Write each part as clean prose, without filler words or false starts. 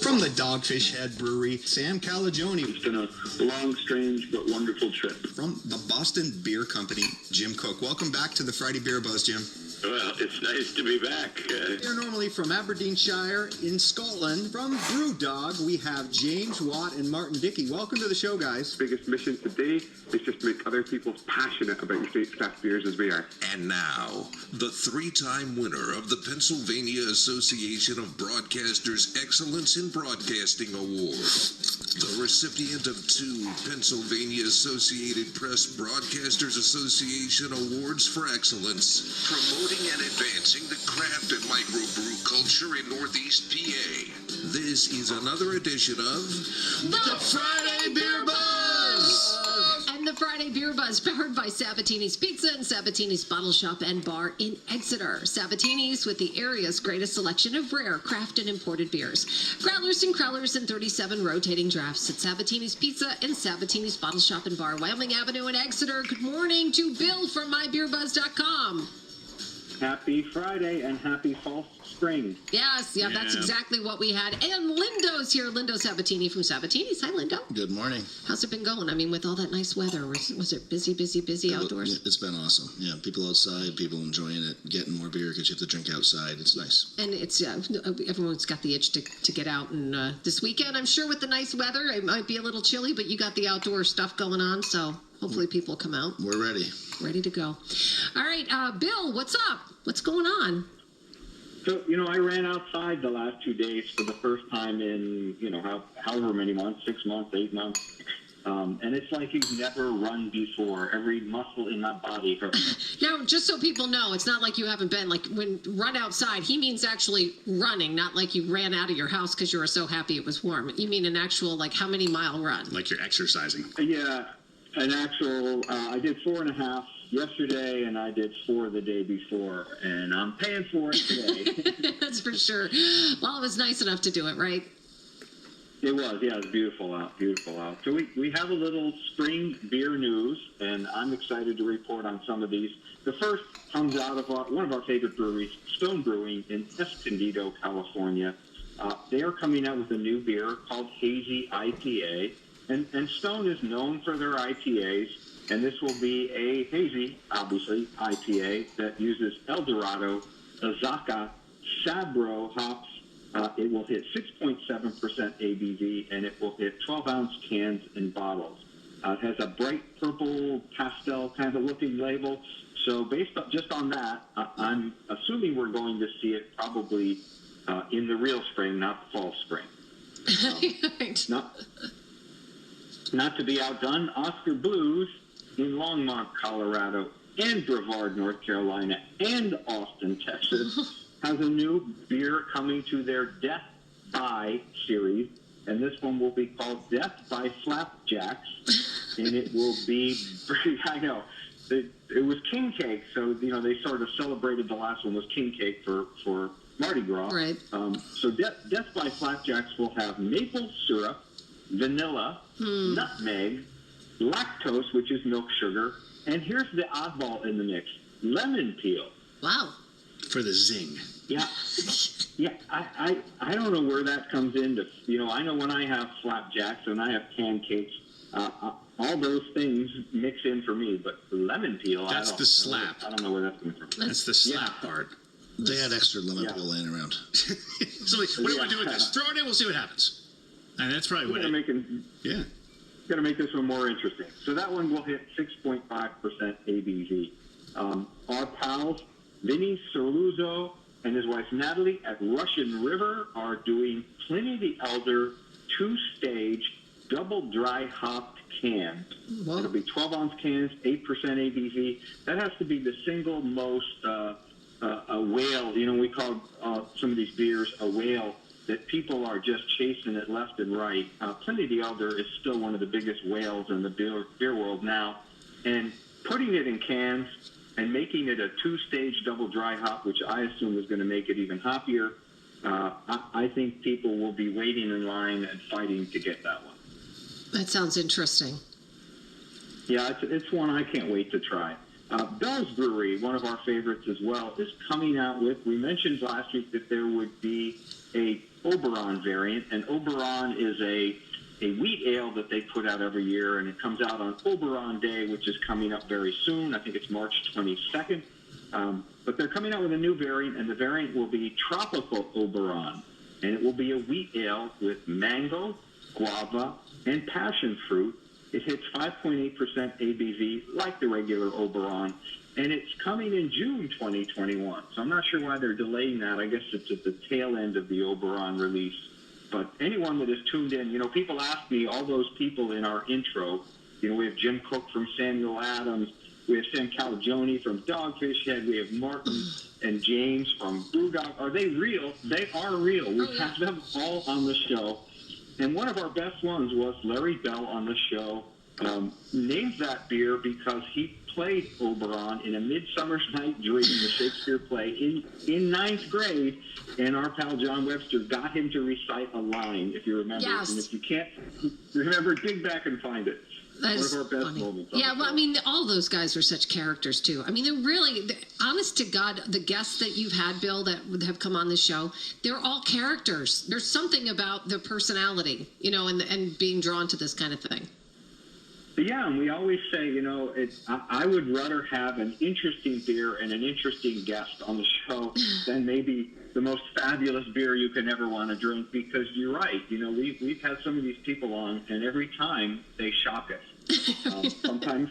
From the Dogfish Head Brewery, Sam Calagione. It's been a long, strange, but wonderful trip. From the Boston Beer Company, Jim Cook. Welcome back to the Friday Beer Buzz, Jim. Well, it's nice to be back. Here normally from Aberdeenshire in Scotland. From Brewdog, we have James Watt and Martin Dickey. Welcome to the show, guys. Biggest mission today is just to make other people passionate about your state's craft beers as we are. And now, the three-time winner of the Pennsylvania Association of Broadcasters Excellence in Broadcasting Award, the recipient of 2 Pennsylvania Associated Press Broadcasters Association Awards for Excellence, promoting and advancing the craft and microbrew culture in Northeast PA. This is another edition of The Friday Beer Buzz! And the Friday Beer Buzz, powered by Sabatini's Pizza and Sabatini's Bottle Shop and Bar in Exeter. Sabatini's with the area's greatest selection of rare, craft, and imported beers. Growlers and crowlers and 37 rotating drafts at Sabatini's Pizza and Sabatini's Bottle Shop and Bar, Wyoming Avenue in Exeter. Good morning to Bill from mybeerbuzz.com. Happy Friday and happy fall spring. Yes, yeah, that's exactly what we had. And Lindo's here, Lindo Sabatini from Sabatini's. Hi, Lindo. Good morning. How's it been going? I mean, with all that nice weather, was it busy outdoors? It's been awesome. Yeah, people outside, people enjoying it, getting more beer because you have to drink outside. It's nice. And it's everyone's got the itch to get out. And this weekend, I'm sure with the nice weather, it might be a little chilly, but you got the outdoor stuff going on, so hopefully people come out. We're ready. Ready to go. All right, Bill, what's up? What's going on? So, I ran outside the last 2 days for the first time in, however many months, 6 months, 8 months. And it's like you've never run before. Every muscle in my body hurts. Now, just so people know, it's not like you haven't been, like, when run outside, he means actually running, not like you ran out of your house because you were so happy it was warm. You mean an actual, like, how many mile run? Like you're exercising. Yeah, an actual, I did 4.5 yesterday, and I did 4 the day before, and I'm paying for it today. That's for sure. Well, it was nice enough to do it, right? It was, yeah, it was beautiful out. So we have a little spring beer news, and I'm excited to report on some of these. The first comes out of one of our favorite breweries, Stone Brewing in Escondido, California. They are coming out with a new beer called Hazy Ipa, and Stone is known for their IPAs. And this will be a hazy, obviously, IPA that uses El Dorado, Azacca, Sabro hops. It will hit 6.7% ABV, and it will hit 12-ounce cans and bottles. It has a bright purple pastel kind of looking label. So based just on that, I'm assuming we're going to see it probably in the real spring, not the fall spring. Right. Not to be outdone, Oscar Blues in Longmont, Colorado, and Brevard, North Carolina, and Austin, Texas, has a new beer coming to their Death by series, and this one will be called Death by Flapjacks, and it will be, I know, it was King Cake, so, they sort of celebrated the last one was King Cake for Mardi Gras. Right. So Death by Flapjacks will have maple syrup, vanilla, nutmeg, lactose, which is milk sugar, and here's the oddball in the mix, lemon peel. Wow. For the zing. Yeah. I don't know where that comes into, I know when I have flapjacks and I have pancakes, all those things mix in for me, but the lemon peel, That's the slap. I don't know where that's coming from. That's the slap part. They had extra lemon peel laying around. So what do you want to do with this? Throw it in, we'll see what happens. And that's probably what Going to make this one more interesting. So that one will hit 6.5% ABV. Our pals, Vinny Cerluzzo and his wife Natalie at Russian River are doing Pliny the Elder 2-stage double dry hopped cans. Wow. It'll be 12-ounce cans, 8% ABV. That has to be the single most a whale. We call some of these beers a whale, that people are just chasing it left and right. Pliny the Elder is still one of the biggest whales in the beer world now. And putting it in cans and making it a 2-stage double dry hop, which I assume is going to make it even hoppier, I think people will be waiting in line and fighting to get that one. That sounds interesting. Yeah, it's one I can't wait to try. Bell's Brewery, one of our favorites as well, is coming out with, we mentioned last week that there would be a Oberon variant, and Oberon is a wheat ale that they put out every year, and it comes out on Oberon Day, which is coming up very soon. I think it's March 22nd. But they're coming out with a new variant, and the variant will be Tropical Oberon, and it will be a wheat ale with mango, guava, and passion fruit. It hits 5.8% ABV, like the regular Oberon, and it's coming in June 2021. So I'm not sure why they're delaying that. I guess it's at the tail end of the Oberon release. But anyone that is tuned in, people ask me, all those people in our intro, we have Jim Cook from Samuel Adams, we have Sam Calagione from Dogfish Head, we have Martin and James from BrewDog. Are they real? They are real. We have them all on the show. And one of our best ones was Larry Bell on the show. Named that beer because he played Oberon in A Midsummer's Night Dream, the Shakespeare play, in ninth grade, and our pal John Webster got him to recite a line, if you remember. Yes. And if you can't remember, dig back and find it. That One is of our best funny. moments. Yeah, well, I mean, all those guys are such characters, too. I mean, they're really, honest to God, the guests that you've had, Bill, that have come on the show, they're all characters. There's something about their personality, and being drawn to this kind of thing. Yeah, and we always say, I would rather have an interesting beer and an interesting guest on the show than maybe the most fabulous beer you can ever want to drink, because you're right. We've had some of these people on, and every time they shock us. Sometimes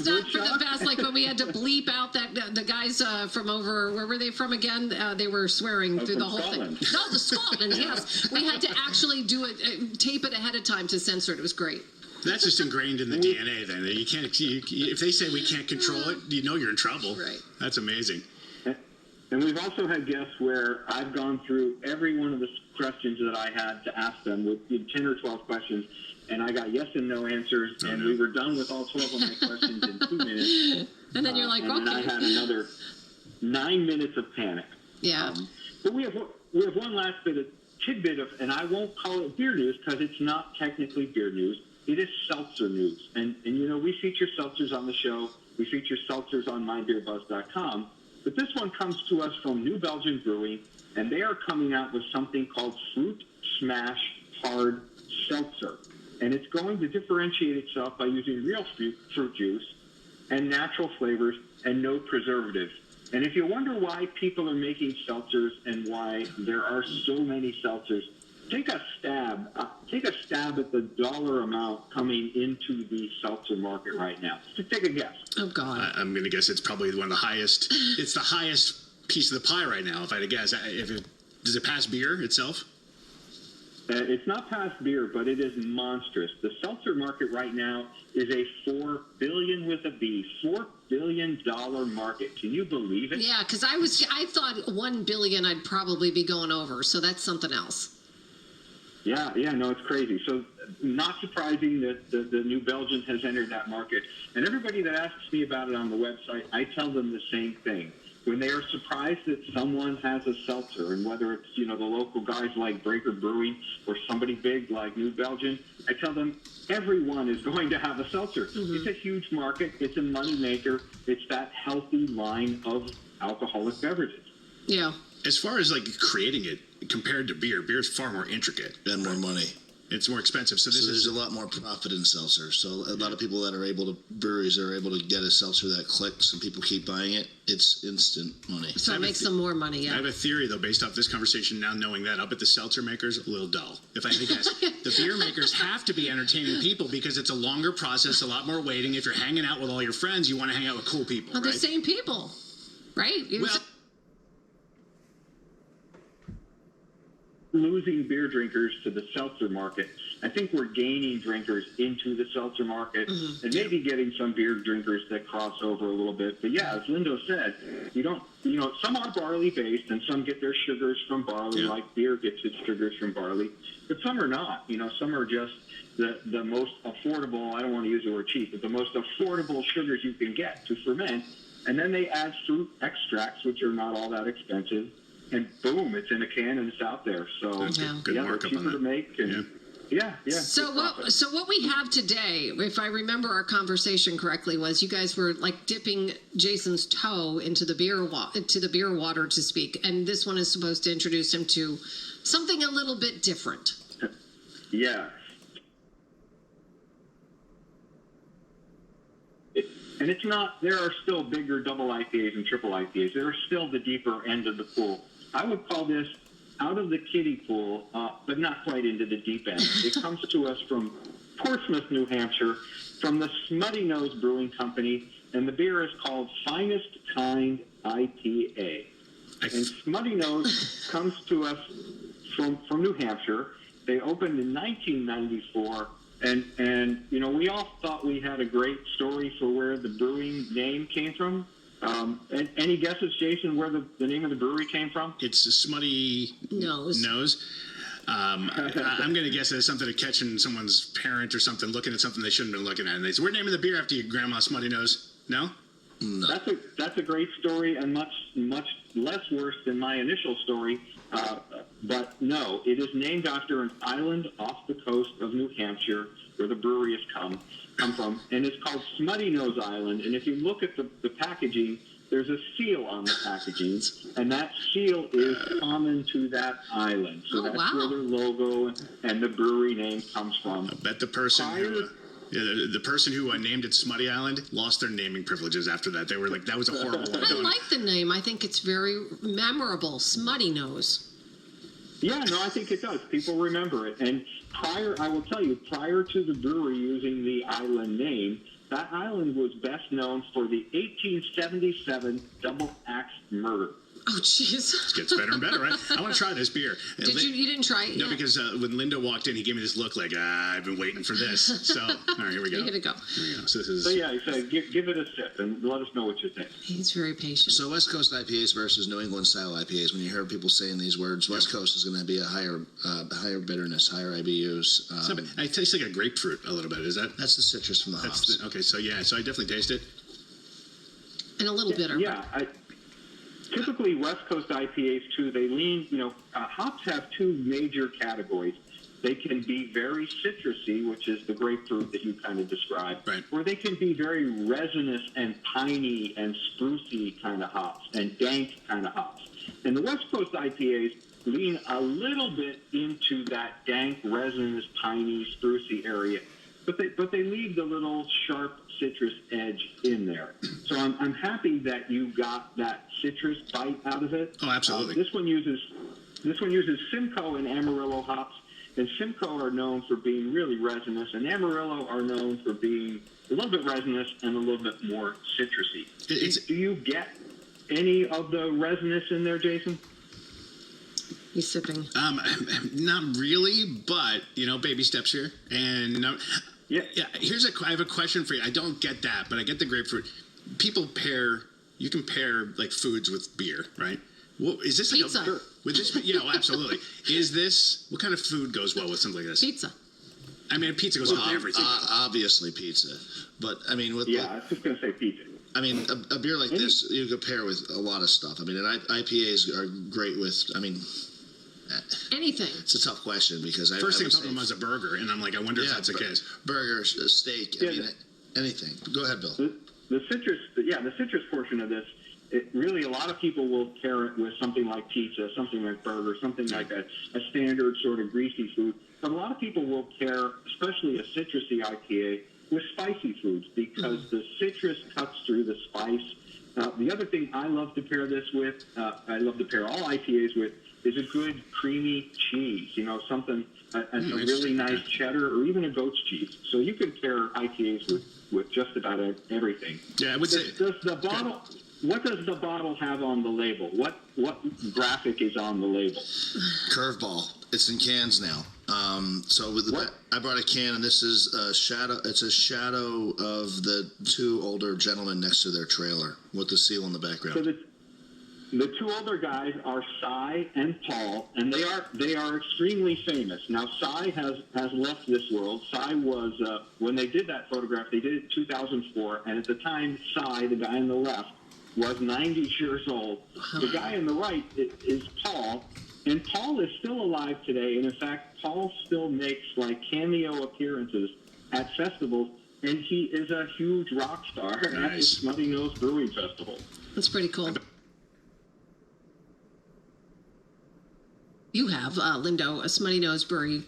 not for the best, like when we had to bleep out that the guys from over, where were they from again? They were swearing through the whole Scotland. thing. No, the Scotland, yes. We had to actually do it, tape it ahead of time to censor it. It was great. That's just ingrained in the DNA. Then you can't. If they say we can't control it, you're in trouble. Right. That's amazing. And we've also had guests where I've gone through every one of the questions that I had to ask them with 10 or 12 questions, and I got yes and no answers, and we were done with all 12 of my questions in 2 minutes. And then you're like, and then I had another 9 minutes of panic. Yeah. But we have one last tidbit of, and I won't call it beer news because it's not technically beer news. It is seltzer news. And we feature seltzers on the show. We feature seltzers on mybeerbuzz.com. But this one comes to us from New Belgium Brewing, and they are coming out with something called Fruit Smash Hard Seltzer. And it's going to differentiate itself by using real fruit juice and natural flavors and no preservatives. And if you wonder why people are making seltzers and why there are so many seltzers, take a stab at the dollar amount coming into the seltzer market right now. Just take a guess. Oh, God. I'm going to guess it's probably one of the highest. It's the highest piece of the pie right now, if I had to guess. Does it pass beer itself? It's not past beer, but it is monstrous. The seltzer market right now is a $4 billion with a B, $4 billion market. Can you believe it? Yeah, because I thought $1 billion I'd probably be going over, so that's something else. Yeah, no, it's crazy. So not surprising that the New Belgium has entered that market. And everybody that asks me about it on the website, I tell them the same thing. When they are surprised that someone has a seltzer, and whether it's, the local guys like Breaker Brewing or somebody big like New Belgium, I tell them everyone is going to have a seltzer. Mm-hmm. It's a huge market. It's a money maker. It's that healthy line of alcoholic beverages. Yeah. As far as creating it compared to beer is far more intricate and more money. It's more expensive. So there's a lot more profit in seltzer. So a lot of people that are breweries are able to get a seltzer that clicks and people keep buying it. It's instant money. So it makes them more money, yeah. I have a theory, though, based off this conversation, now knowing that, up at the seltzer makers, a little dull. If I had to guess, the beer makers have to be entertaining people because it's a longer process, a lot more waiting. If you're hanging out with all your friends, you want to hang out with cool people, well, right? The same people, right? Losing beer drinkers to the seltzer market. I think we're gaining drinkers into the seltzer market, mm-hmm. and maybe getting some beer drinkers that cross over a little bit. But yeah, as Lindo said, some are barley based and some get their sugars from barley, like beer gets its sugars from barley, but some are not. Some are just the most affordable, I don't want to use the word cheap, but the most affordable sugars you can get to ferment. And then they add fruit extracts, which are not all that expensive. And boom, it's in a can and it's out there. So good they're markup cheaper on that. to make. And yeah. So what we have today, if I remember our conversation correctly, was you guys were dipping Jason's toe into the beer water, to speak, and this one is supposed to introduce him to Something a little bit different. Yeah. And it's not, there are still bigger double IPAs and triple IPAs. There are still the deeper end of the pool. I would call this out of the kiddie pool, but not quite into the deep end. It comes to us from Portsmouth, New Hampshire, from the Smuttynose Brewing Company, and the beer is called Finest Kind IPA. And Smuttynose comes to us from New Hampshire. They opened in 1994, and you know, we all thought we had a great story for where the brewing name came from. And any guesses, Jason, where the name of the brewery came from? It's a Smutty Nose. I'm going to guess that it's something to catching someone's parent or something looking at something they shouldn't have been looking at. And they say, we're naming the beer after you, Grandma Smuttynose. No? No. That's a great story and much less worse than my initial story. But no, it is named after an island off the coast of New Hampshire where the brewery has come from, and it's called Smuttynose Island. And if you look at the packaging, there's a seal on the packaging, and that seal is common to that island. So that's where their logo and the brewery name comes from. I bet the person the person who named it Smutty Island lost their naming privileges after that. They were like, that was a horrible one. I like the name. I think it's very memorable. Smuttynose. Yeah, no, I think it does. People remember it. And I will tell you, prior to the brewery using the island name, that island was best known for the 1877 double axe murder. Oh, jeez. It gets better and better, right? I want to try this beer. You didn't try it yet? No, because when Linda walked in, he gave me this look like, I've been waiting for this. So, all right, here we go. Here we go. So this is... So yeah, he said, give it a sip and let us know what you think. He's very patient. So West Coast IPAs versus New England style IPAs. When you hear people saying these words, West Coast is going to be a higher bitterness, higher IBUs. It tastes like a grapefruit a little bit. Is that? That's the citrus from the hops. Okay, so yeah, so I definitely taste it. And a little bitter. Yeah, typically West Coast IPAs too, they lean, hops have two major categories. They can be very citrusy, which is the grapefruit that you kind of described, right. Or they can be very resinous and piney and sprucey kind of hops and dank kind of hops. And the West Coast IPAs lean a little bit into that dank, resinous, piney, sprucey area, but they leave the little sharp citrus edge in there. So I'm happy that you got that citrus bite out of it. Oh, absolutely. This one uses Simcoe and Amarillo hops, and Simcoe are known for being really resinous, and Amarillo are known for being a little bit resinous and a little bit more citrusy. Do you get any of the resinous in there, Jason? He's sipping. Not really, but baby steps here. And yeah. I have a question for you. I don't get that, but I get the grapefruit. You can pair like foods with beer, right? Well, is this like pizza? With this? Yeah, well, absolutely. What kind of food goes well with something like this? Pizza. I mean, pizza goes well with everything. Obviously pizza, but I mean, I was just going to say pizza. I mean, a beer like this you could pair with a lot of stuff. I mean, and IPAs are great with. I mean. Anything. It's a tough question because first thing I thought of was a burger, and I'm like, I wonder if that's the case. Burger, steak, anything. Go ahead, Bill. The citrus portion of this, a lot of people will pair it with something like pizza, something like burger, something like a standard sort of greasy food. But a lot of people will pair, especially a citrusy IPA, with spicy foods because the citrus cuts through the spice. The other thing I love to pair this with, I love to pair all IPAs with, is a good creamy cheese, something, a really nice cheddar or even a goat's cheese. So you can pair IPAs with just about everything. Yeah, I would say. What does the bottle have on the label? What graphic is on the label? Curveball. It's in cans now. I brought a can, and this is a shadow. It's a shadow of the two older gentlemen next to their trailer with the seal in the background. So the two older guys are Cy and Paul, and they are extremely famous. Now, Cy has left this world. Cy was, when they did that photograph, they did it in 2004, and at the time, Cy, the guy on the left, was 90 years old. The guy on the right is Paul, and Paul is still alive today, and in fact, Paul still makes, cameo appearances at festivals, and he is a huge rock star at the Smuttynose Brewing Festival. That's pretty cool. You have, Lindo, a Smuttynose Brewery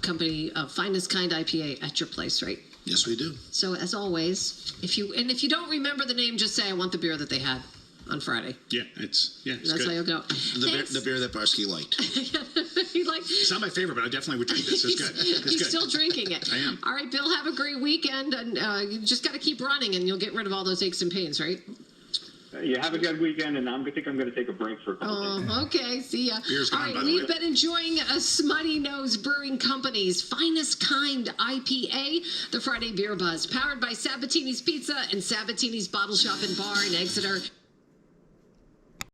Company Finest Kind IPA at your place, right? Yes, we do. So as always, if you don't remember the name, just say I want the beer that they had on Friday. Yeah, it's That's good. how you'll go. The beer that Barsky liked. It's not my favorite, but I definitely would drink this. It's good. It's He's good. still drinking it. I am. All right, Bill, have a great weekend, and you just got to keep running, and you'll get rid of all those aches and pains, right? You have a good weekend, and I think I'm going to take a break for a couple days. Okay, see ya. Beer's All gone, right, by the we've way. been enjoying a Smuttynose Brewing Company's Finest Kind IPA, the Friday Beer Buzz, powered by Sabatini's Pizza and Sabatini's Bottle Shop and Bar in Exeter.